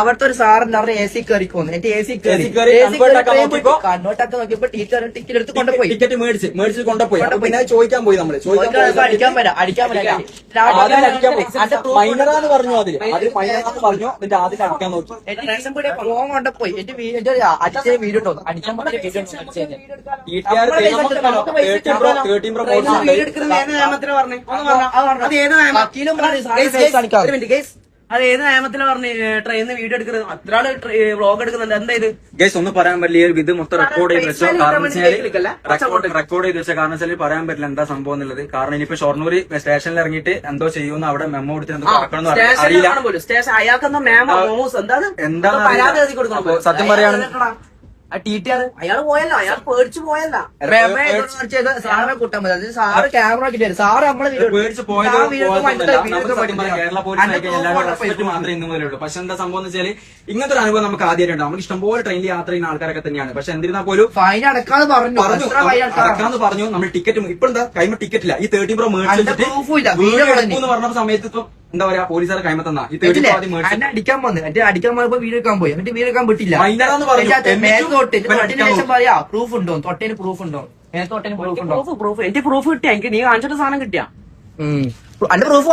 അവിടുത്തെ ഒരു സാറുണ്ട് അവിടെ എ സി കയറിക്കോന്ന് എന്റെ എ സി കണ്ണോട്ടൊക്കെ നോക്കിയപ്പോ ടീച്ചർ ടിക്കറ്റ് എടുത്ത് കൊണ്ടുപോയി. ടിക്കറ്റ് മേടിച്ച് കൊണ്ടുപോയി. പിന്നെ ചോദിക്കാൻ പോയി നമ്മള് അടിക്കാൻ പറ്റാം മൈനറാന്ന് പറഞ്ഞു. അതിൽ മൈനറാന്ന് പറഞ്ഞു. എന്നിട്ട് ആദ്യം അടിക്കാൻ നോക്കി. റേഷൻ പീടിക ഫോൺ കൊണ്ടുപോയി. എന്റെ അച്ഛൻ വീഡിയോ ഉണ്ടോ അടിക്കാൻ പറ്റിയ വീഡിയോ അത് ഏത് നിയമത്തിലാ പറഞ്ഞ് ട്രെയിനിന്ന് വീഡിയോ എടുക്കുന്നത്? അത്ര ആള് വ്ളോഗ് എടുക്കുന്നുണ്ട്. എന്താ ഇത് ഗൈസ്? ഒന്നും പറയാൻ പറ്റില്ല. ഇത് മൊത്തം റെക്കോർഡ് ചെയ്ത് വെച്ചോ. റെക്കോർഡ് ചെയ്ത് വെച്ച കാരണം വെച്ചാൽ പറയാൻ പറ്റില്ല എന്താ സംഭവം എന്നുള്ളത്. കാരണം ഇനിയിപ്പോ ഷൊർണൂർ സ്റ്റേഷനിൽ ഇറങ്ങിയിട്ട് എന്തോ ചെയ്യുമെന്ന് അവിടെ മെമ്മോ എടുത്തിട്ട് അറിയില്ല. സ്റ്റേഷൻ അയാൾക്കെന്തോ മേമോ എന്താ സത്യം പറയാണ്. അയാള് പോയല്ലോ, അയാൾ പേടിച്ചു പോയല്ല. സാറെ കൂട്ടാൻ പറ്റും. സാറ് ക്യാമറ കിട്ടിയത് സാറ് നമ്മളെ പേടിച്ച് പോയത് കേരള പോലീസ് എല്ലാവരും റെസ്പെക്ട് മാത്രമേ ഇന്ന് മുതലുള്ളൂ. പക്ഷെ എന്താ സംഭവം എന്ന് വെച്ചാൽ ഇങ്ങനത്തെ ഒരു അനുഭവം നമുക്ക് ആദ്യമായിട്ട് നമുക്ക് ഇഷ്ടംപോലെ ട്രെയിനിൽ യാത്ര ചെയ്യുന്ന ആൾക്കാരൊക്കെ തന്നെയാണ്. പക്ഷെ എന്നിരുന്നാൽ പോലും ഫൈൻ അടക്കാന്ന് അടക്കാന്ന് പറഞ്ഞു. നമ്മൾ ടിക്കറ്റ് ഇപ്പൊ എന്താ കൈമ ടിക്കറ്റില്ല. ഈ 30 Pro മേടിച്ചിട്ട് എന്ന് പറഞ്ഞ സമയത്ത് ഇപ്പൊ എന്താ പറയാ പോലീസുകാരെ കൈമത്തന്നാ ഈ 30 Pro എന്നെ അടിക്കാൻ വന്നു. അടിക്കാൻ വന്നപ്പോ വീഡിയോ എടുക്കാൻ പോയി. എന്നിട്ട് വീഡിയോ എടുക്കാൻ പറ്റില്ല. പറയാ പ്രൂഫ് ഉണ്ടോ തൊട്ടേന് പ്രൂഫ് ഉണ്ടോ തൊട്ടേന് പ്രൂഫ് ഉണ്ടോ? പ്രൂഫ് എന്റെ പ്രൂഫ് കിട്ടിയാ എനിക്ക്. നീ കാണിച്ചിട്ട് സാധനം കിട്ടിയാ അന്റെ പ്രൂഫ്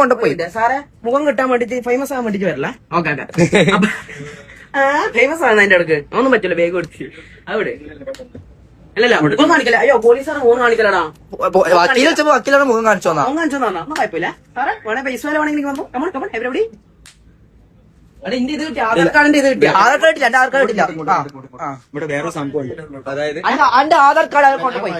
കൊണ്ടുപോയി. സാറേ മുഖം കിട്ടാൻ വേണ്ടിട്ട് ഫേമസ് ആവാൻ വേണ്ടിട്ട് വരില്ല. ഓക്കെ ഫേമസ് ആണ് അതിന്റെ അടുക്ക്. ഒന്നും പറ്റില്ല. വേഗം എടുത്ത് അവിടെ അല്ലല്ല മുഖം കാണിക്കല. അയ്യോ പോലീസുകാരെ മുഖം കാണിക്കലടാ. വക്കീലാണ് മുഖം കാണിച്ചോന്നാ. മുഖം കാണിച്ചോന്നാ ഒന്നും കുഴപ്പമില്ല. സാറേ വേണേ പൈസ വേല വേണമെങ്കിൽ വന്നു. കമൺ കമൺ എവരെവിടെ ആധാർ കാർഡിന്റെ ഇത് കിട്ടിയ ആധാർ കാർഡ് ഇല്ല. എന്റെ ആധാർ കാർഡ് ഇല്ല. ഇവിടെ വേറെ സംഭവം ഉണ്ട്. അതായത് എന്റെ ആധാർ കാർഡ് കൊണ്ടുപോയി.